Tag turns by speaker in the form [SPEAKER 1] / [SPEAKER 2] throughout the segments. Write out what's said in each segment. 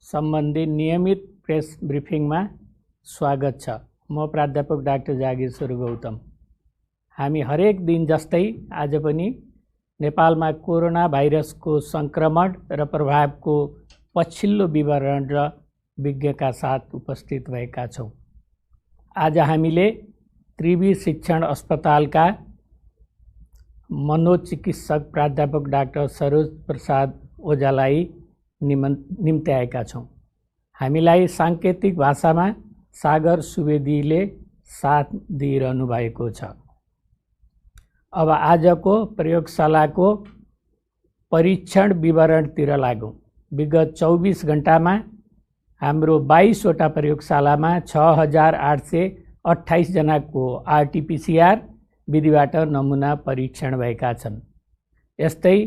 [SPEAKER 1] सम्बन्धी नियमित प्रेस ब्रिफिङमा स्वागत छ। म प्राध्यापक डाक्टर जागीश्वर गौतम। हामी हरेक दिन जस्तै आज पनि नेपालमा कोरोना भाइरसको संक्रमण र प्रभावको पछिल्लो विवरण र विज्ञका साथ उपस्थित भएका छौँ। आज हामीले त्रिवी शिक्षण अस्पतालका मनोचिकित्सक प्राध्यापक डाक्टर सरोज प्रसाद ओझालाई निम्त्याएका छौँ। हामीलाई साङ्केतिक भाषामा सागर सुवेदीले साथ दिइरहनु भएको छ। अब आजको प्रयोगशालाको परीक्षण विवरणतिर लागौँ। विगत 24 घण्टामा हाम्रो 22वटा प्रयोगशालामा 6828 जनाको आरटीपीसीआर विधिबाट नमुना परीक्षण भएका छन्। यस्तै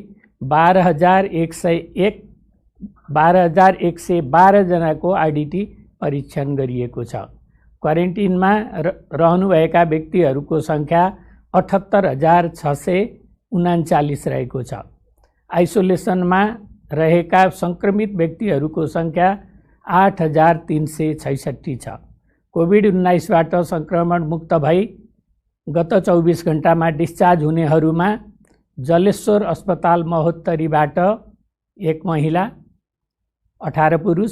[SPEAKER 1] 12112 जनाको आरडीटी परीक्षण गरिएको छ। क्वारेन्टिनमा रहनुभएका व्यक्तिहरूको सङ्ख्या 78639 रहेको छ। आइसोलेसनमा रहेका सङ्क्रमित व्यक्तिहरूको सङ्ख्या 8366 छ। कोभिड-19बाट सङ्क्रमण मुक्त भई गत 24 घण्टामा डिस्चार्ज हुनेहरूमा जलेश्वर अस्पताल महोत्तरीबाट 1 महिला 18 पुरुष,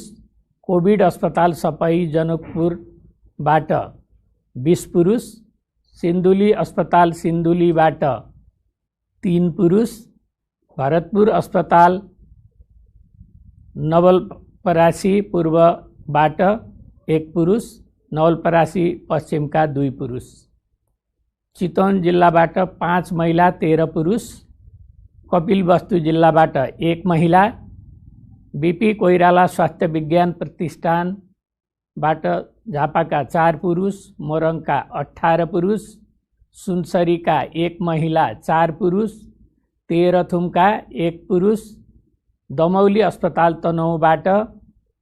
[SPEAKER 1] कोभिड अस्पताल सपाई जनकपुरबाट 20 पुरुष, सिन्धुली अस्पताल सिन्धुलीबाट 3 पुरुष, भरतपुर अस्पताल नवलपरासी पूर्वबाट 1 पुरुष, नवलपरासी पश्चिमका 2 पुरुष, चितवन जिल्लाबाट 5 महिला 13 पुरुष, कपिलवस्तु जिल्लाबाट 1 महिला, बीपी कोइराला स्वास्थ्य विज्ञान प्रतिष्ठानबाट झापाका 4 पुरुष, मोरङका 18 पुरुष, सुनसरीका 1 महिला 4 पुरुष, तेह्रथुमका 1 पुरुष, दमौली अस्पताल तनहुँबाट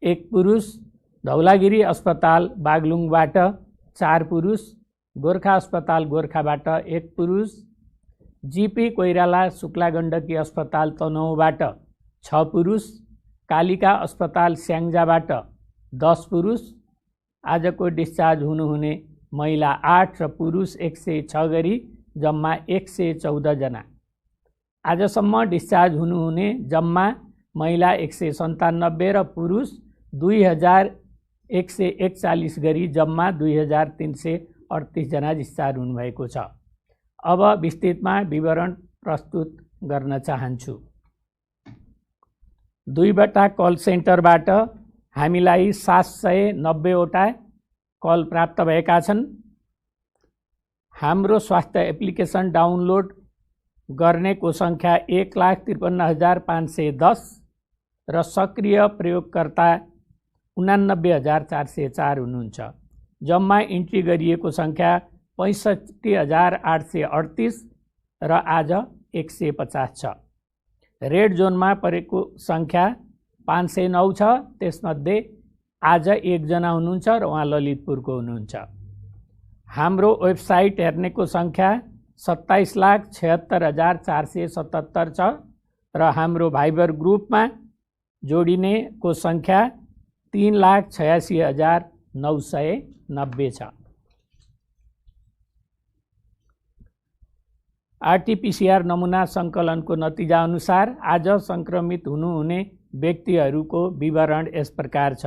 [SPEAKER 1] 1 पुरुष, धौलागिरी अस्पताल बागलुङबाट 4 पुरुष, गोर्खा अस्पताल गोर्खाबाट 1 पुरुष, जीपी कोइराला शुक्ला गण्डकी अस्पताल तनहुँबाट 6 पुरुष, कालिका अस्पताल स्याङ्जाबाट 10 पुरुष। आजको डिस्चार्ज हुनुहुने महिला 8 र पुरुष 106 गरी जम्मा 114 जना। आजसम्म डिस्चार्ज हुनुहुने जम्मा महिला 197 र पुरुष 2141 गरी जम्मा 2338 जना डिस्चार्ज हुनुभएको छ। अब विस्तृतमा विवरण प्रस्तुत गर्न चाहन्छु। 2वटा कल सेन्टरबाट हामीलाई 790वटा कल प्राप्त भएका छन्। हाम्रो स्वास्थ्य एप्लिकेसन डाउनलोड गर्नेको सङ्ख्या 1,53,510 र सक्रिय प्रयोगकर्ता 89,404 हुनुहुन्छ। जम्मा इन्ट्री गरिएको सङ्ख्या 65,838 र आज 150 छ। रेड जोनमा परेको सङ्ख्या 509 छ। त्यसमध्ये आज 1 जना हुनुहुन्छ र उहाँ ललितपुरको हुनुहुन्छ। हाम्रो वेबसाइट हेर्नेको सङ्ख्या 27,76,477 छ र हाम्रो भाइबर ग्रुपमा जोडिनेको सङ्ख्या 3,86,990 छ। आरटीपीसीआर नमुना सङ्कलनको नतिजा अनुसार आज सङ्क्रमित हुनुहुने व्यक्तिहरूको विवरण यस प्रकार छ।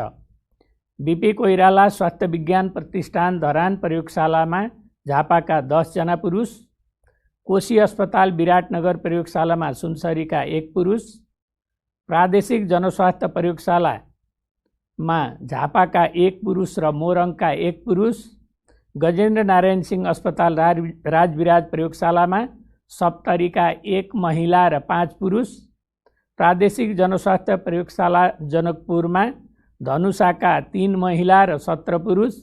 [SPEAKER 1] बीपी कोइराला स्वास्थ्य विज्ञान प्रतिष्ठान धरान प्रयोगशालामा झापाका 10 जना पुरुष, कोशी अस्पताल विराटनगर प्रयोगशालामा सुनसरीका 1 पुरुष, प्रादेशिक जनस्वास्थ्य प्रयोगशालामा झापाका 1 पुरुष र मोरङका 1 पुरुष, गजेन्द्र नारायण सिंह अस्पताल राजविराज प्रयोगशालामा सप्तरीका 1 महिला र 5 पुरुष, प्रादेशिक जनस्वास्थ्य प्रयोगशाला जनकपुरमा धनुषाका 3 महिला र 17 पुरुष,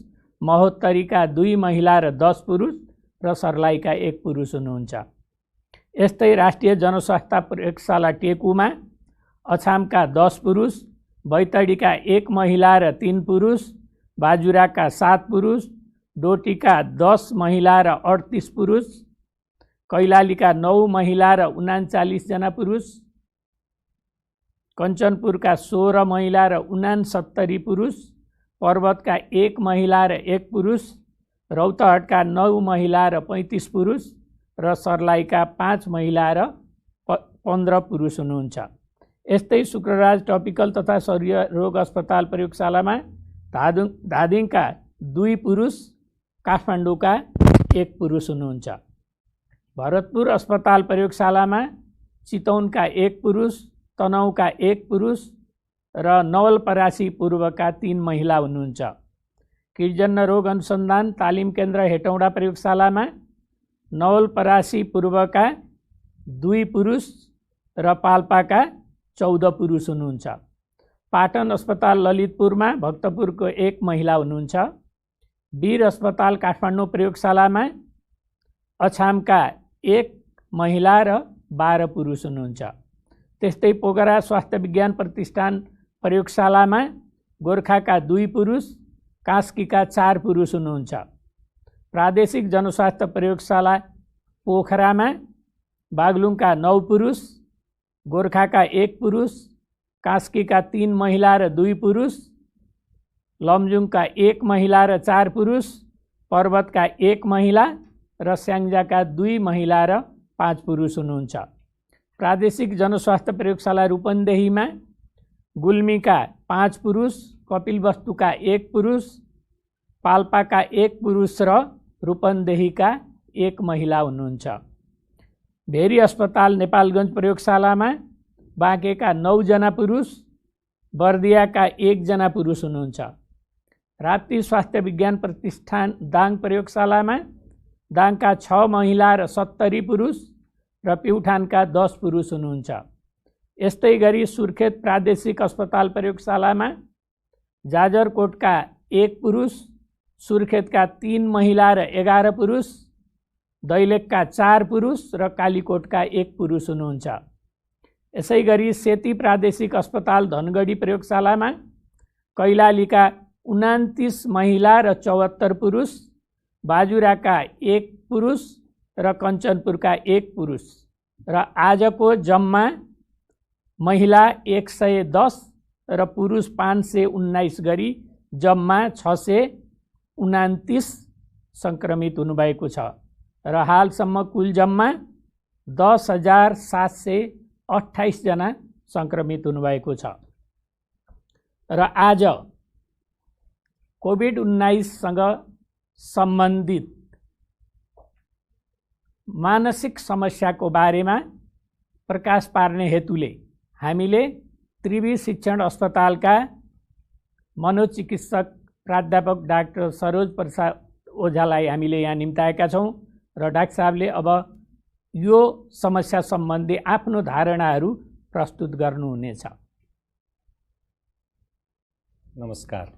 [SPEAKER 1] महोत्तरीका 2 महिला र 10 पुरुष र सर्लाहीका 1 पुरुष हुनुहुन्छ। यस्तै राष्ट्रिय जनस्वास्थ्य प्रयोगशाला टेकुमा अछामका 10 पुरुष, बैतडीका 1 महिला र 3 पुरुष, बाजुराका 7 पुरुष, डोटीका 10 महिला र 38 पुरुष, कैलालीका 9 महिला र 39 जना पुरुष, कञ्चनपुरका 16 महिला र 69 पुरुष, पर्वतका 1 महिला र 1 पुरुष, रौतहटका 9 महिला र 35 पुरुष र सर्लाहीका 5 महिला र 15 पुरुष हुनुहुन्छ। यस्तै शुक्रराज टपिकल तथा शरीर रोग अस्पताल प्रयोगशालामा धादिङका 2 पुरुष, काठमाडौँका 1 पुरुष हुनुहुन्छ। भरतपुर अस्पताल प्रयोगशालामा चितवनका 1 पुरुष, तनहुँका 1 पुरुष र नवलपरासी पूर्वका 3 महिला हुनुहुन्छ। किर्जन्न रोग अनुसन्धान तालिम केन्द्र हेटौँडा प्रयोगशालामा नवलपरासी पूर्वका 2 पुरुष र पाल्पाका 14 पुरुष हुनुहुन्छ। पाटन अस्पताल ललितपुरमा भक्तपुरको 1 महिला हुनुहुन्छ। वीर अस्पताल काठमाडौँ प्रयोगशालामा अछामका 1 महिला र 12 पुरुष हुनुहुन्छ। त्यस्तै पोखरा स्वास्थ्य विज्ञान प्रतिष्ठान प्रयोगशालामा गोर्खाका 2 पुरुष, कास्कीका 4 पुरुष हुनुहुन्छ। प्रादेशिक जनस्वास्थ्य प्रयोगशाला पोखरामा बागलुङका 9 पुरुष, गोर्खाका 1 पुरुष, कास्कीका 3 महिला र 2 पुरुष, लमजुङका 1 महिला र 4 पुरुष, पर्वतका 1 महिला र स्याङ्जाका 2 महिला र 5 पुरुष हुनुहुन्छ। प्रादेशिक जनस्वास्थ्य प्रयोगशाला रूपन्देहीमा गुल्मीका 5 पुरुष, कपिलवस्तुका 1 पुरुष, पाल्पाका 1 पुरुष र रूपन्देहीका 1 महिला हुनुहुन्छ। भेरी अस्पताल नेपालगञ्ज प्रयोगशालामा बाँकेका 9 जना पुरुष, बर्दियाका 1 जना पुरुष हुनुहुन्छ। राप्ती स्वास्थ्य विज्ञान प्रतिष्ठान दाङ प्रयोगशालामा दाङका 6 महिला र 70 पुरुष र प्युठानका 10 पुरुष हुनुहुन्छ। यस्तै गरी सुर्खेत प्रादेशिक अस्पताल प्रयोगशालामा जाजरकोटका 1 पुरुष, सुर्खेतका 3 महिला र 11 पुरुष, दैलेखका 4 पुरुष र कालीकोटका 1 पुरुष हुनुहुन्छ। यसै गरी सेती प्रादेशिक अस्पताल धनगढी प्रयोगशालामा कैलालीका 29 महिला र 74 पुरुष, बाजुराका 1 पुरुष र कञ्चनपुरका 1 पुरुष र आजको जम्मा महिला 110 र पुरुष 519 गरी जम्मा 629 सङ्क्रमित हुनुभएको छ र हालसम्म कुल जम्मा 10,728 जना सङ्क्रमित हुनुभएको छ। र आज कोभिड-19सँग सम्बन्धित मानसिक समस्याको बारेमा प्रकाश पार्ने हेतुले हामीले त्रिवी शिक्षण अस्पतालका मनोचिकित्सक प्राध्यापक डाक्टर सरोज प्रसाद ओझालाई हामीले यहाँ निम्ताएका छौँ र डाक्टर साहबले अब यो समस्या सम्बन्धी आफ्नो धारणाहरू प्रस्तुत गर्नुहुनेछ।
[SPEAKER 2] नमस्कार।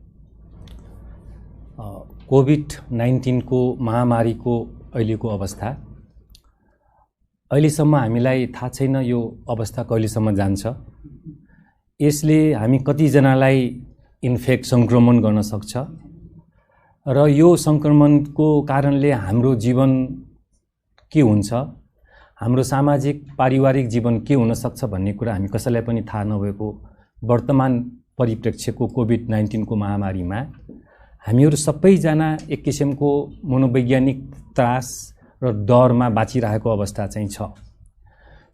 [SPEAKER 2] कोभिड-19 को महामारीको अहिलेको अवस्था, अहिलेसम्म हामीलाई थाहा छैन यो अवस्था कहिलेसम्म जान्छ। यसले हामी कतिजनालाई सङ्क्रमण गर्न सक्छ र यो सङ्क्रमणको कारणले हाम्रो जीवन के हुन्छ, हाम्रो सामाजिक पारिवारिक जीवन के हुन सक्छ भन्ने कुरा हामी कसैलाई पनि थाहा नभएको वर्तमान परिप्रेक्ष्यको कोभिड-19 को महामारीमा हामीहरू सबैजना एक किसिमको मनोवैज्ञानिक त्रास र डरमा बाँचिरहेको अवस्था चाहिँ छ।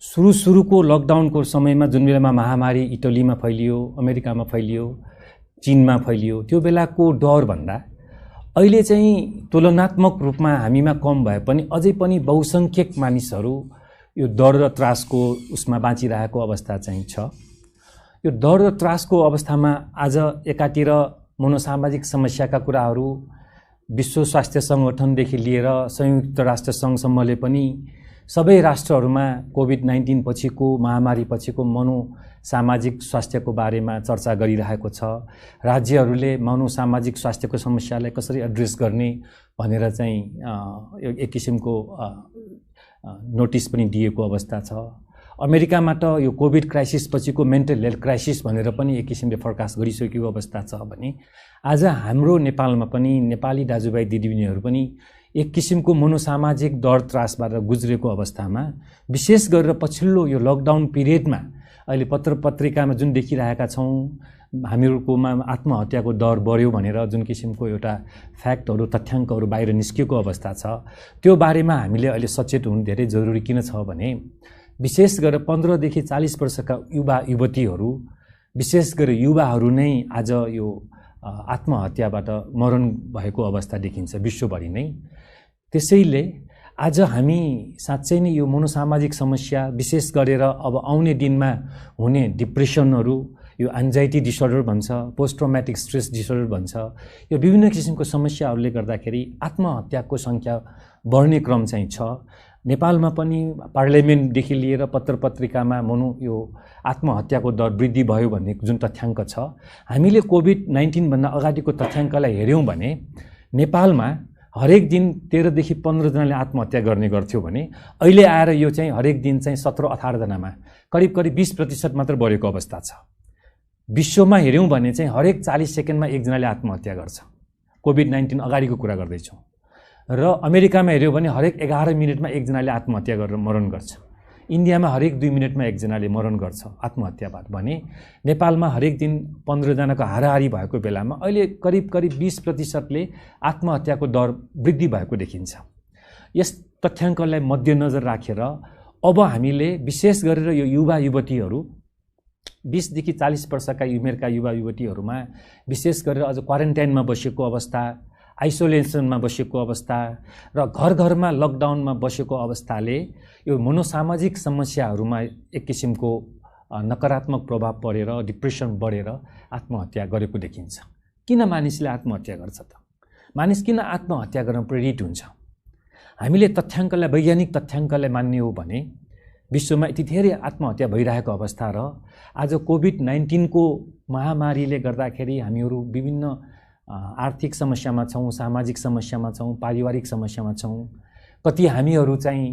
[SPEAKER 2] सुरुको लकडाउनको समयमा जुन बेलामा महामारी इटलीमा फैलियो, अमेरिकामा फैलियो, चीनमा फैलियो, त्यो बेलाको डर भन्दा अहिले चाहिँ तुलनात्मक रूपमा हामीमा कम भए पनि अझै पनि बहुसङ्ख्यक मानिसहरू यो डर र त्रासको उसमा बाँचिरहेको अवस्था चाहिँ छ। यो डर र त्रासको अवस्थामा आज एकातिर मनोसामाजिक समस्याका कुराहरू विश्व स्वास्थ्य सङ्गठनदेखि लिएर संयुक्त राष्ट्र सङ्घसम्मले पनि सबै राष्ट्रहरूमा कोभिड-19 पछिको महामारी पछिको मनोसामाजिक स्वास्थ्यको बारेमा चर्चा गरिरहेको छ। राज्यहरूले मनोसामाजिक स्वास्थ्यको समस्यालाई कसरी एड्रेस गर्ने भनेर चाहिँ एक किसिमको नोटिस पनि दिएको अवस्था छ। अमेरिकामा त यो कोभिड क्राइसिस पछिको मेन्टल हेल्थ क्राइसिस भनेर पनि एक किसिमले फोरकास्ट गरिसकेको अवस्था छ भने आज हाम्रो नेपालमा पनि नेपाली दाजुभाइ दिदीबहिनीहरू पनि एक किसिमको मनोसामाजिक डर त्रासबाट गुज्रेको अवस्थामा विशेष गरेर पछिल्लो यो लकडाउन पिरियडमा अहिले पत्र पत्रिकामा जुन देखिरहेका छौँ हामीहरूकोमा आत्महत्याको दर बढ्यो भनेर जुन किसिमको एउटा फ्याक्टहरू तथ्याङ्कहरू बाहिर निस्किएको अवस्था छ, त्यो बारेमा हामीले अहिले सचेत हुनु धेरै जरुरी किन छ भने विशेष गरेर 15 देखि 40 वर्षका युवा युवतीहरू, विशेष गरेर युवाहरू नै आज यो आत्महत्याबाट मरण भएको अवस्था देखिन्छ विश्वभरि नै। त्यसैले आज हामी साँच्चै नै यो मनोसामाजिक समस्या, विशेष गरेर अब आउने दिनमा हुने डिप्रेसनहरू, यो एन्जाइटी डिसअर्डर भन्छ, पोस्ट ट्रमेटिक स्ट्रेस डिसअर्डर भन्छ, यो विभिन्न किसिमको समस्याहरूले गर्दाखेरि आत्महत्याको सङ्ख्या बढ्ने क्रम चाहिँ छ। नेपालमा पनि पार्लियामेन्टदेखि लिएर पत्र पत्रिकामा यो आत्महत्याको दर वृद्धि भयो भन्ने जुन तथ्याङ्क छ, हामीले कोभिड-19 भन्दा अगाडिको तथ्याङ्कलाई हेऱ्यौँ भने नेपालमा हरेक दिन 13 देखि 15 जनाले आत्महत्या गर्ने गर्थ्यो भने अहिले आएर यो चाहिँ हरेक दिन चाहिँ 17-18 जनामा करिब 20% मात्र बढेको अवस्था छ। विश्वमा हेऱ्यौँ भने चाहिँ हरेक 40 सेकेन्डमा एकजनाले आत्महत्या गर्छ। कोभिड-19 अगाडिको कुरा गर्दैछौँ। र अमेरिकामा हेऱ्यौँ भने हरेक 11 मिनटमा एकजनाले आत्महत्या गरेर मरण गर्छ। इन्डियामा हरेक 2 मिनटमा एकजनाले मरण गर्छ आत्महत्याबाट भने नेपालमा हरेक दिन 15 जनाको हाराहारी भएको बेलामा अहिले करिब 20%ले आत्महत्याको दर वृद्धि भएको देखिन्छ। यस तथ्याङ्कलाई मध्यनजर राखेर अब हामीले विशेष गरेर यो युवा युवतीहरू 20 देखि 40 वर्षका उमेरका युवा युवतीहरूमा विशेष गरेर अझ क्वारेन्टाइनमा बसेको अवस्था, आइसोलेसनमा बसेको अवस्था र घर घरमा लकडाउनमा बसेको अवस्थाले यो मनोसामाजिक समस्याहरूमा एक किसिमको नकारात्मक प्रभाव परेर डिप्रेसन बढेर आत्महत्या गरेको देखिन्छ। किन मानिसले आत्महत्या गर्छ त? मानिस किन आत्महत्या गर्न प्रेरित हुन्छ? हामीले तथ्याङ्कलाई, वैज्ञानिक तथ्याङ्कलाई मान्ने हो भने विश्वमा यति धेरै आत्महत्या भइरहेको अवस्था र आज कोभिड-19 को महामारीले गर्दाखेरि हामीहरू विभिन्न आर्थिक समस्यामा छौँ, सामाजिक समस्यामा छौँ, पारिवारिक समस्यामा छौँ। कति हामीहरू चाहिँ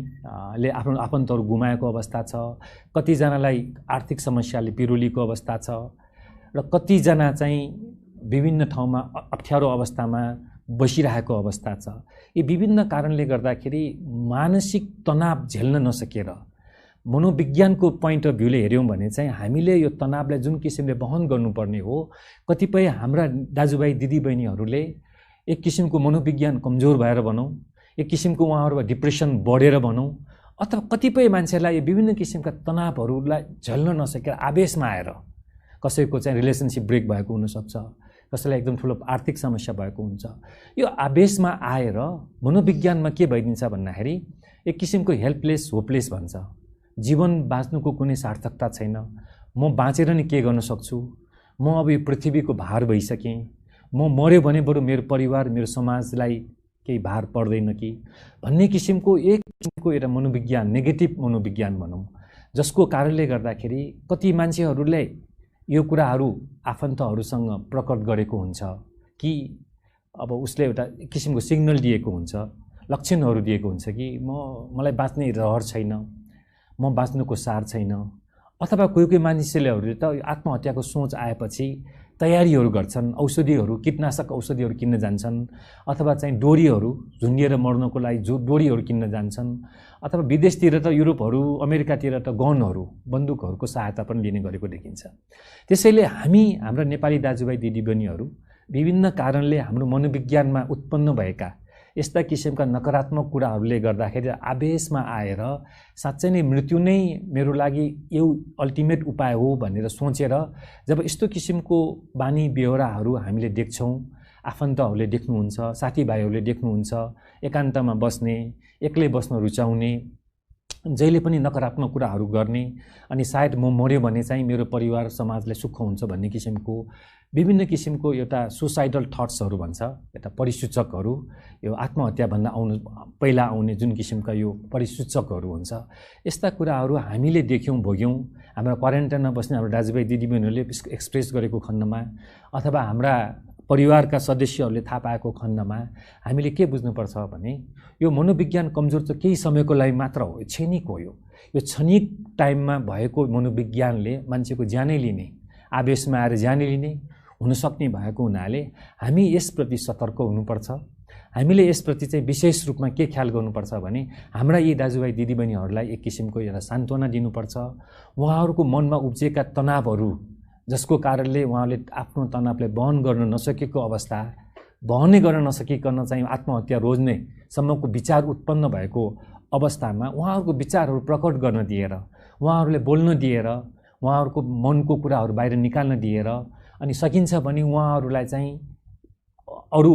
[SPEAKER 2] ले आफ्नो आफन्तहरू गुमाएको अवस्था छ, कतिजनालाई आर्थिक समस्याले पिरोलीको अवस्था छ र कतिजना चाहिँ विभिन्न ठाउँमा अप्ठ्यारो अवस्थामा बसिरहेको अवस्था छ। यी विभिन्न कारणले गर्दाखेरि मानसिक तनाव झेल्न नसकेर मनोविज्ञानको पोइन्ट अफ भ्यूले हेऱ्यौँ भने चाहिँ हामीले यो तनावलाई जुन किसिमले वहन गर्नुपर्ने हो, कतिपय हाम्रा दाजुभाइ दिदीबहिनीहरूले एक किसिमको मनोविज्ञान कमजोर भएर भनौँ, एक किसिमको उहाँहरूमा डिप्रेसन बढेर भनौँ, अथवा कतिपय मान्छेलाई यो विभिन्न किसिमका तनावहरूलाई झल्न नसकेर आवेशमा आएर कसैको चाहिँ रिलेसनसिप ब्रेक भएको हुनसक्छ, कसैलाई एकदम ठुलो आर्थिक समस्या भएको हुन्छ। यो आवेशमा आएर मनोविज्ञानमा के भइदिन्छ भन्दाखेरि एक किसिमको हेल्पलेस, होपलेस भन्छ। जीवन बाँच्नुको कुनै सार्थकता छैन, म बाँचेर नि के गर्न सक्छु, म अब यो पृथ्वीको भार भइसकेँ, म मर्यो भने बरु मेरो परिवार, मेरो समाजलाई केही भार पर्दैन कि भन्ने किसिमको एक किसिमको एउटा मनोविज्ञान, नेगेटिभ मनोविज्ञान भनौँ, जसको कारणले गर्दाखेरि कति मान्छेहरूले यो कुराहरू आफन्तहरूसँग प्रकट गरेको हुन्छ कि अब उसले एउटा किसिमको सिग्नल दिएको हुन्छ, लक्षणहरू दिएको हुन्छ कि मलाई बाँच्ने रहर छैन, म बाँच्नुको सार छैन। अथवा कोही कोही मानिसहरूले त आत्महत्याको सोच आएपछि तयारीहरू गर्छन्, औषधिहरू, कीटनाशक औषधिहरू किन्न जान्छन्, अथवा चाहिँ डोरीहरू झुन्डिएर मर्नको लागि डोरीहरू किन्न जान्छन्, अथवा विदेशतिर त युरोपहरू, अमेरिकातिर त गनहरू, बन्दुकहरूको सहायता पनि लिने गरेको देखिन्छ। त्यसैले हामी, हाम्रा नेपाली दाजुभाइ दिदीबहिनीहरू विभिन्न कारणले हाम्रो मनोविज्ञानमा उत्पन्न भएका यस्ता किसिमका नकारात्मक कुराहरूले गर्दाखेरि आवेशमा आएर साँच्चै नै मृत्यु नै मेरो लागि यो अल्टिमेट उपाय हो भनेर सोचेर जब यस्तो किसिमको बानी बेहोराहरू हामीले देख्छौँ, आफन्तहरूले देख्नुहुन्छ, साथीभाइहरूले देख्नुहुन्छ, एकान्तमा बस्ने, एक्लै बस्न रुचाउने, जहिले पनि नकारात्मक कुराहरू गर्ने, अनि सायद म मर्यो भने चाहिँ मेरो परिवार समाजलाई सुख हुन्छ भन्ने किसिमको विभिन्न किसिमको एउटा सुसाइडल थट्सहरू भन्छ, एउटा परिसूचकहरू, यो आत्महत्याभन्दा पहिला आउने जुन किसिमका यो परिसूचकहरू हुन्छ, यस्ता कुराहरू हामीले देख्यौँ, भोग्यौँ। हाम्रा क्वारेन्टाइनमा बस्ने हाम्रो दाजुभाइ दिदीबहिनीहरूले एक्सप्रेस गरेको खण्डमा अथवा हाम्रा परिवारका सदस्यहरूले थाहा पाएको खण्डमा हामीले के बुझ्नुपर्छ भने यो मनोविज्ञान कमजोर त केही समयको लागि मात्र हो, क्षणिक हो। यो क्षणिक टाइममा भएको मनोविज्ञानले मान्छेको ज्यानै लिने, आवेशमा आएर ज्यानै लिने हुनसक्ने भएको हुनाले हामी यसप्रति सतर्क हुनुपर्छ। हामीले यसप्रति चाहिँ विशेष रूपमा के ख्याल गर्नुपर्छ भने हाम्रा यी दाजुभाइ दिदीबहिनीहरूलाई एक किसिमको एउटा सान्त्वना दिनुपर्छ। उहाँहरूको मनमा उब्जेका तनावहरू जसको कारणले उहाँले आफ्नो तनावलाई वहन गर्न नसकेको अवस्था, वहनै गर्न नसकिकन चाहिँ आत्महत्या रोज्ने सम्मको विचार उत्पन्न भएको अवस्थामा उहाँहरूको विचारहरू प्रकट गर्न दिएर, उहाँहरूले बोल्न दिएर, उहाँहरूको मनको कुराहरू बाहिर निकाल्न दिएर, अनि सकिन्छ भने उहाँहरूलाई चाहिँ अरू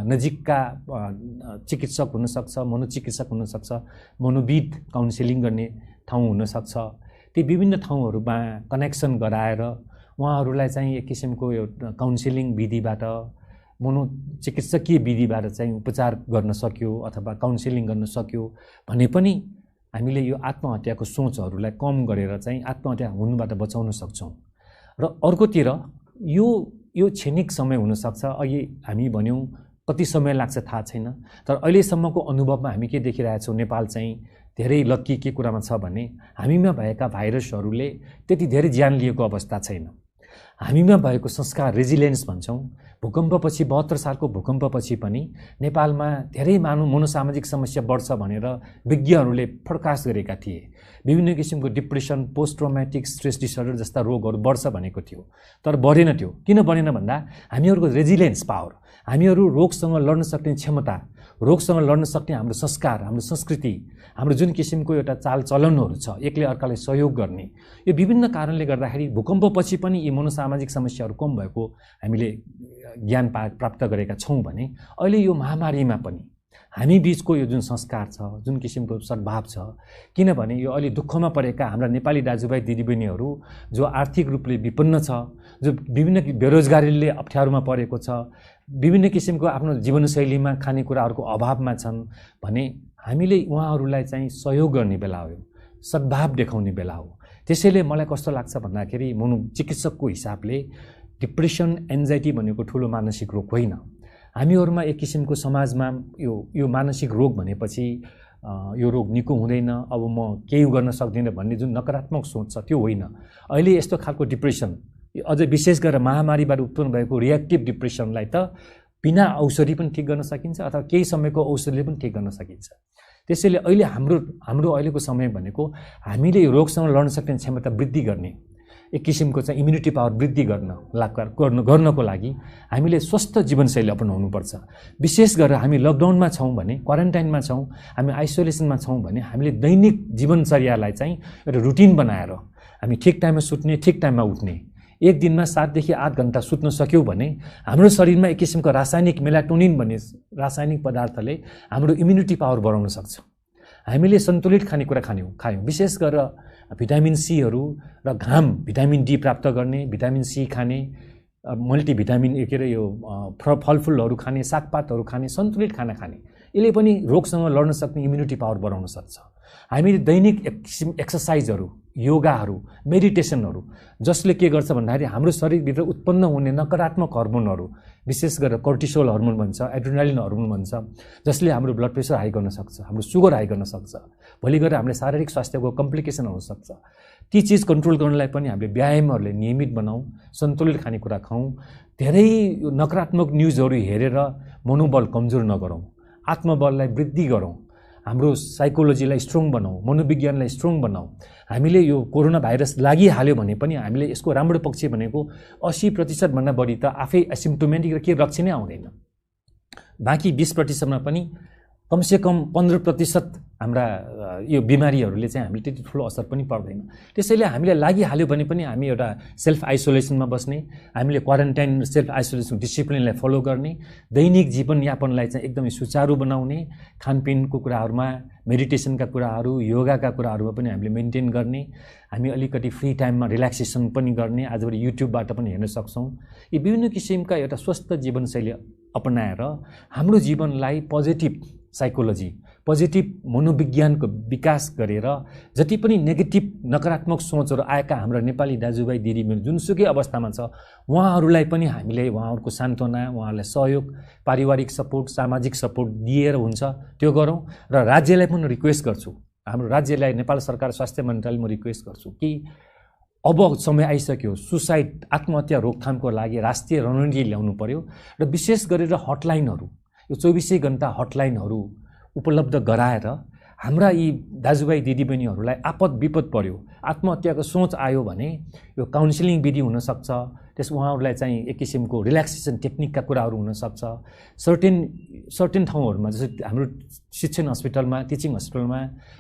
[SPEAKER 2] नजिकका चिकित्सक हुनसक्छ, मनोचिकित्सक हुनसक्छ, मनोविद काउन्सिलिङ गर्ने ठाउँ हुनसक्छ, ती विभिन्न ठाउँहरूमा कनेक्सन गराएर उहाँहरूलाई चाहिँ एक किसिमको एउटा काउन्सिलिङ विधिबाट, मनोचिकित्सकीय विधिबाट चाहिँ उपचार गर्न सक्यो अथवा काउन्सिलिङ गर्न सक्यो भने पनि हामीले यो आत्महत्याको सोचहरूलाई कम गरेर चाहिँ आत्महत्या हुनुबाट बचाउन सक्छौँ। र अर्कोतिर यो क्षणिक समय हुनसक्छ। अघि हामी भन्यौँ कति समय लाग्छ थाहा छैन, तर अहिलेसम्मको अनुभवमा हामी के देखिरहेछौँ, नेपाल चाहिँ धेरै लक्की के कुरामा छ भने हामीमा भएका भाइरसहरूले त्यति धेरै ज्यान लिएको अवस्था छैन। हामीमा भएको संस्कार, रेजिलियन्स भन्छौँ, भूकम्पपछि 72 सालको भूकम्पपछि पनि नेपालमा धेरै मनोसामाजिक समस्या बढ्छ भनेर विज्ञहरूले फोरकास्ट गरेका थिए। विभिन्न किसिमको depression, post traumatic stress disorder जस्ता रोगहरू बढ्छ भनेको थियो, तर बढेन। त्यो किन बढेन भन्दा हामीहरूको रेजिलियन्स पावर, हामीहरू रोगसँग लड्न सक्ने क्षमता, रोगसँग लड्न सक्ने हाम्रो संस्कार, हाम्रो संस्कृति, हाम्रो जुन किसिमको एउटा चालचलनहरू छ, एकले अर्कालाई सहयोग गर्ने, यो विभिन्न कारणले गर्दाखेरि भूकम्पपछि पनि यी मनोसामाजिक समस्याहरू कम भएको हामीले ज्ञान प्राप्त गरेका छौँ भने अहिले यो महामारीमा पनि हामी बीचको यो जुन संस्कार छ, जुन किसिमको सद्भाव छ, किनभने यो अहिले दुःखमा परेका हाम्रा नेपाली दाजुभाइ दिदीबहिनीहरू जो आर्थिक रूपले विपन्न छ, जो विभिन्न बेरोजगारीले अप्ठ्यारोमा परेको छ, विभिन्न किसिमको आफ्नो जीवनशैलीमा खानेकुराहरूको अभावमा छन् भने हामीले उहाँहरूलाई चाहिँ सहयोग गर्ने बेला हो, सद्भाव देखाउने बेला हो। त्यसैले मलाई कस्तो लाग्छ भन्दाखेरि मनोचिकित्सकको हिसाबले डिप्रेसन, एन्जाइटी भनेको ठुलो मानसिक रोग होइन। हामीहरूमा एक किसिमको समाजमा यो मानसिक रोग भनेपछि यो रोग निको हुँदैन, अब म केही गर्न सक्दिनँ भन्ने जुन नकारात्मक सोच छ त्यो होइन। अहिले यस्तो खालको डिप्रेसन, अझ विशेष गरेर महामारीबाट उत्पन्न भएको रियाक्टिभ डिप्रेसनलाई त बिना औषधि पनि ठिक गर्न सकिन्छ अथवा केही समयको औषधिले पनि ठिक गर्न सकिन्छ। त्यसैले अहिले हाम्रो अहिलेको समय भनेको हामीले यो रोगसँग लड्न सक्ने क्षमता वृद्धि गर्ने, एक किसिमको चाहिँ इम्युनिटी पावर वृद्धि गर्नको लागि हामीले स्वस्थ जीवनशैली अपनाउनुपर्छ। विशेष गरेर हामी लकडाउनमा छौँ भने, क्वारेन्टाइनमा छौँ, हामी आइसोलेसनमा छौँ भने हामीले दैनिक जीवनचर्यालाई चाहिँ एउटा रुटिन बनाएर हामी ठिक टाइममा सुत्ने, ठिक टाइममा उठ्ने, एक दिनमा 7 देखि 8 घण्टा सुत्न सक्यौँ भने हाम्रो शरीरमा एक किसिमको रासायनिक मेलाटोनिन भन्ने रासायनिक पदार्थले हाम्रो इम्युनिटी पावर बढाउन सक्छ। हामीले सन्तुलित खानेकुरा खायौँ, विशेष गरेर भिटामिन सीहरू र घाम, भिटामिन डी प्राप्त गर्ने, भिटामिन सी खाने, मल्टिभिटामिन के अरे यो फलफुलहरू खाने, सागपातहरू खाने, सन्तुलित खाना खाने, यसले पनि रोगसँग लड्न सक्ने इम्युनिटी पावर बढाउन सक्छ। हामीले दैनिक एक्सर्साइजहरू, योगाहरू, मेडिटेसनहरू जसले के गर्छ भन्दाखेरि हाम्रो शरीरभित्र उत्पन्न हुने नकारात्मक हर्मोनहरू, विशेष गरेर कोर्टिसोल हर्मोन भन्छ, एड्रेनालिन हर्मोन भन्छ, जसले हाम्रो ब्लड प्रेसर हाई गर्न सक्छ, हाम्रो सुगर हाई गर्न सक्छ, भोलि गएर हामीले शारीरिक स्वास्थ्यको कम्प्लिकेसन हुनसक्छ। ती चिज कन्ट्रोल गर्नलाई पनि हामीले व्यायामहरूले नियमित बनाऊँ, सन्तुलित खानेकुरा खाऊँ, धेरै नकारात्मक न्युजहरू हेरेर मनोबल कमजोर नगरौँ, आत्मबललाई वृद्धि गरौँ, हाम्रो साइकोलोजीलाई स्ट्रङ बनाऊ, मनोविज्ञानलाई स्ट्रङ बनाऊ। हामीले यो कोरोना भाइरस लागिहाल्यो भने पनि हामीले यसको राम्रो पक्ष भनेको 80% भन्दा बढी त आफै एसिम्प्टोमेटिक र के लक्षण नै आउँदैन। बाँकी 20%मा पनि कमसेकम 15% हाम्रा यो बिमारीहरूले चाहिँ हामीले त्यति ठुलो असर पनि पर्दैन। त्यसैले हामीले लागिहाल्यो भने पनि हामी एउटा सेल्फ आइसोलेसनमा बस्ने, हामीले क्वारेन्टाइन सेल्फ आइसोलेसन डिसिप्लिनलाई फलो गर्ने, दैनिक जीवनयापनलाई चाहिँ एकदमै सुचारू बनाउने, खानपिनको कुराहरूमा, मेडिटेसनका कुराहरू, योगाका कुराहरूमा पनि हामीले मेन्टेन गर्ने, हामी अलिकति फ्री टाइममा रिल्याक्सेसन पनि गर्ने, आजभोलि युट्युबबाट पनि हेर्न सक्छौँ। यी विभिन्न किसिमका एउटा स्वस्थ जीवनशैली अपनाएर हाम्रो जीवनलाई पोजिटिभ साइकोलोजी, पोजिटिभ मनोविज्ञानको विकास गरेर जति पनि नेगेटिभ नकारात्मक सोचहरू आएका हाम्रा नेपाली दाजुभाइ दिदीबहिनी जुनसुकै अवस्थामा छ उहाँहरूलाई पनि हामीले उहाँहरूको सान्त्वना, उहाँहरूलाई सहयोग, पारिवारिक सपोर्ट, सामाजिक सपोर्ट दिएर हुन्छ त्यो गरौँ। र राज्यलाई पनि रिक्वेस्ट गर्छु, हाम्रो राज्यलाई, नेपाल सरकार स्वास्थ्य मन्त्रालयमा रिक्वेस्ट गर्छु कि अब समय आइसक्यो, सुसाइड, आत्महत्या रोकथामको लागि राष्ट्रिय रणनीति ल्याउनु पर्यो र विशेष गरेर हटलाइनहरू, यो 24 घण्टा हटलाइनहरू उपलब्ध गराएर हाम्रा यी दाजुभाइ दिदीबहिनीहरूलाई आपद विपद पर्यो, आत्महत्याको सोच आयो भने यो काउन्सिलिङ विधि हुनसक्छ। त्यस उहाँहरूलाई चाहिँ एक किसिमको रिल्याक्सेसन टेक्निकका कुराहरू हुनसक्छ। सर्टेन ठाउँहरूमा जस्तै हाम्रो शिक्षण हस्पिटलमा, टिचिङ हस्पिटलमा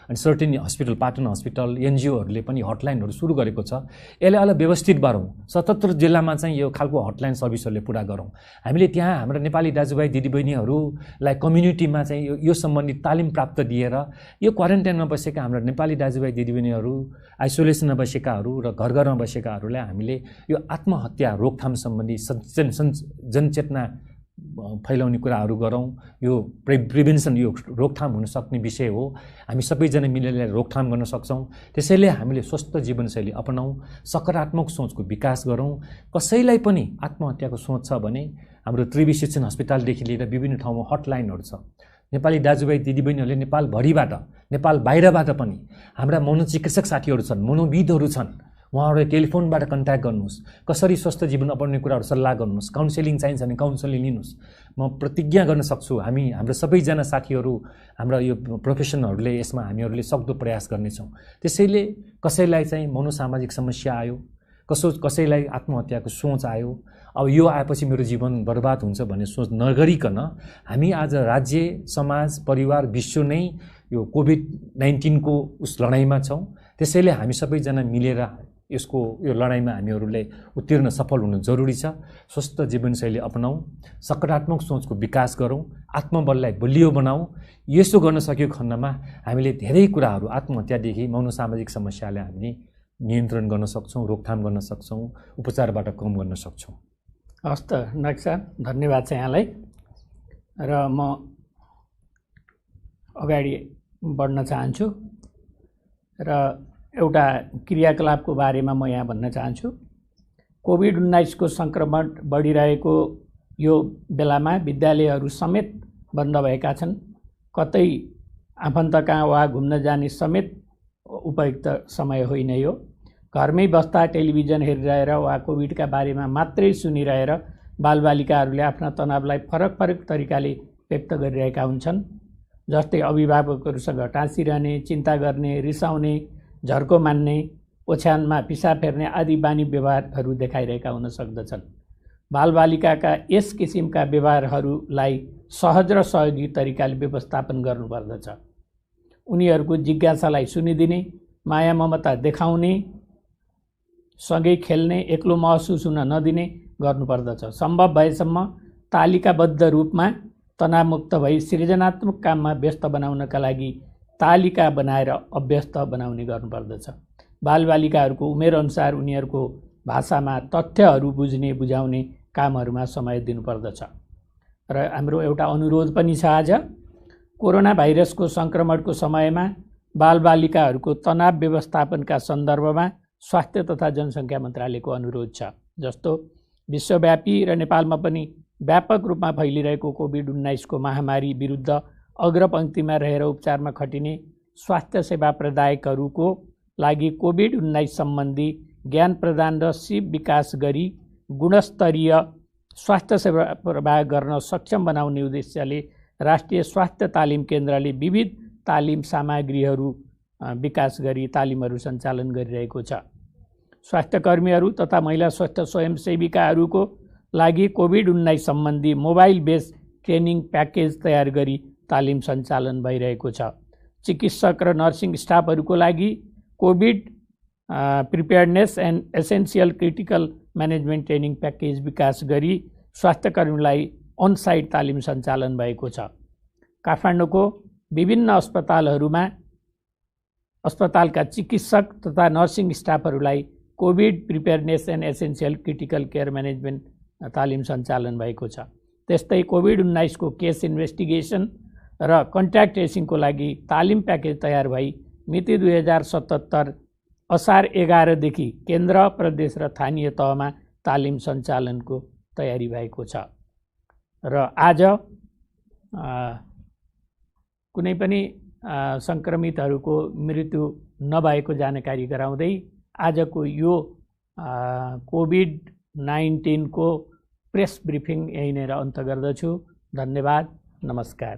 [SPEAKER 2] अनि सर्टेन हस्पिटल, पाटन हस्पिटल, एनजिओहरूले पनि हटलाइनहरू सुरु गरेको छ। यसलाई अलि व्यवस्थित पारौँ, 77 जिल्लामा चाहिँ यो खालको हटलाइन सर्भिसहरूले पुरा गरौँ। हामीले त्यहाँ हाम्रा नेपाली दाजुभाइ दिदीबहिनीहरूलाई कम्युनिटीमा चाहिँ यो सम्बन्धी तालिम प्राप्त दिएर यो क्वारेन्टाइनमा बसेका हाम्रा नेपाली दाजुभाइ दिदीबहिनीहरू, आइसोलेसनमा बसेकाहरू र घर घरमा बसेकाहरूलाई हामीले यो आत्महत्या रोकथाम सम्बन्धी जनचेतना फैलाउने कुराहरू गरौँ। यो प्रिभेन्सन, यो रोकथाम हुन सक्ने विषय हो। हामी सबैजना मिलेर रोकथाम गर्न सक्छौँ। त्यसैले हामीले स्वस्थ जीवनशैली अपनाउँ, सकारात्मक सोचको विकास गरौँ। कसैलाई पनि आत्महत्याको सोच छ भने हाम्रो त्रिवी शिक्षण हस्पिटलदेखि लिएर विभिन्न ठाउँमा हटलाइनहरू छ। नेपाली दाजुभाइ दिदीबहिनीहरूले नेपालभरिबाट, नेपाल बाहिरबाट पनि हाम्रा मनोचिकित्सक साथीहरू छन्, मनोविदहरू छन्। उहाँहरूले टेलिफोनबाट कन्ट्याक्ट गर्नुहोस्, कसरी स्वस्थ जीवन अपनाउने कुराहरू सल्लाह गर्नुहोस्, काउन्सिलिङ चाहिन्छ भने काउन्सिलिङ लिनुहोस्। म प्रतिज्ञा गर्न सक्छु हाम्रो सबैजना साथीहरू, हाम्रा यो प्रोफेसनहरूले यसमा हामीहरूले सक्दो प्रयास गर्नेछौँ। त्यसैले कसैलाई चाहिँ मनोसामाजिक समस्या आयो, कसैलाई आत्महत्याको सोच आयो, अब यो आएपछि मेरो जीवन बर्बाद हुन्छ भन्ने सोच नगरिकन हामी आज राज्य, समाज, परिवार, विश्व नै यो कोभिड-19 को लडाइँमा छौँ। त्यसैले हामी सबैजना मिलेर यो लडाइँमा हामीहरूले उत्तीर्ण सफल हुनु जरुरी छ। स्वस्थ जीवनशैली अपनाउँ, सकारात्मक सोचको विकास गरौँ, आत्मबललाई बलियो बनाऊ। यसो गर्न सकेको खण्डमा हामीले धेरै कुराहरू, आत्महत्यादेखि मनोसामाजिक समस्यालाई हामीले नियन्त्रण गर्न सक्छौँ, रोकथाम गर्न सक्छौँ, उपचारबाट कम गर्न सक्छौँ।
[SPEAKER 1] हस् त नायक साहब, धन्यवाद छ यहाँलाई। र म अगाडि बढ्न चाहन्छु र एउटा क्रियाकलापको बारेमा म यहाँ भन्न चाहन्छु। कोभिड-19 को सङ्क्रमण बढिरहेको यो बेलामा विद्यालयहरू समेत बन्द भएका छन्। कतै आफन्त कहाँ वा घुम्न जाने समेत उपयुक्त समय होइन यो। घरमै बस्दा टेलिभिजन हेरिरहेर वा कोभिडका बारेमा मात्रै सुनिरहेर बालबालिकाहरूले आफ्ना तनावलाई फरक फरक तरिकाले व्यक्त गरिरहेका हुन्छन्। जस्तै अभिभावकहरूसँग टाँसिरहने, चिन्ता गर्ने, रिसाउने, झर्को मान्ने, ओछ्यानमा पिसाब फेर्ने आदि बानी व्यवहारहरू देखाइरहेका हुन सक्दछन्। बालबालिकाका यस किसिमका व्यवहारहरूलाई सहज र सहयोगी तरिकाले व्यवस्थापन गर्नुपर्दछ। उनीहरूको जिज्ञासालाई सुनिदिने, माया ममता देखाउने, सँगै खेल्ने, एक्लो महसुस हुन नदिने गर्नुपर्दछ। सम्भव भएसम्म तालिकाबद्ध रूपमा तनावमुक्त भई सृजनात्मक काममा व्यस्त बनाउनका लागि तालिका बनाएर अभ्यस्त बनाउने गर्नुपर्दछ। बालबालिकाहरूको उमेरअनुसार उनीहरूको भाषामा तथ्यहरू बुझ्ने, बुझाउने कामहरूमा समय दिनुपर्दछ। र हाम्रो एउटा अनुरोध पनि छ आज, कोरोना भाइरसको सङ्क्रमणको समयमा बालबालिकाहरूको तनाव व्यवस्थापनका सन्दर्भमा स्वास्थ्य तथा जनसङ्ख्या मन्त्रालयको अनुरोध छ। जस्तो विश्वव्यापी र नेपालमा पनि व्यापक रूपमा फैलिरहेको कोभिड-19 को महामारी विरुद्ध अग्रपङ्क्तिमा रहेर उपचारमा खटिने स्वास्थ्य सेवा प्रदायकहरूको लागि कोभिड-19 सम्बन्धी ज्ञान प्रदान र सिप विकास गरी गुणस्तरीय स्वास्थ्य सेवा प्रवाह गर्न सक्षम बनाउने उद्देश्यले राष्ट्रिय स्वास्थ्य तालिम केन्द्रले विविध तालिम सामग्रीहरू विकास गरी तालिमहरू सञ्चालन गरिरहेको छ। स्वास्थ्यकर्मीहरू तथा महिला स्वास्थ्य स्वयंसेविकाहरूको लागि कोभिड-19 सम्बन्धी मोबाइल बेस ट्रेनिङ प्याकेज तयार गरी तालिम सञ्चालन भइरहेको छ। चिकित्सक र नर्सिङ स्टाफहरूको लागि covid preparedness and essential critical management training package विकास गरी स्वास्थ्यकर्मीलाई अनसाइट तालिम सञ्चालन भएको छ। काठमाडौँको विभिन्न अस्पतालका चिकित्सक तथा नर्सिङ स्टाफहरूलाई COVID preparedness and essential critical care management तालिम सञ्चालन भएको छ। त्यस्तै कोभिड-19 को केस इन्भेस्टिगेसन र कन्ट्याक्ट ट्रेसिङको लागि तालिम प्याकेज तयार भई मिति 2077 असार 11 देखि केन्द्र, प्रदेश र स्थानीय तहमा तालिम सञ्चालनको तयारी भएको छ। र आज कुनै पनि सङ्क्रमितहरूको मृत्यु नभएको जानकारी गराउँदै आजको यो कोभिड-19 को प्रेस ब्रिफिङ यहीँनिर अन्त गर्दछु। धन्यवाद। नमस्कार।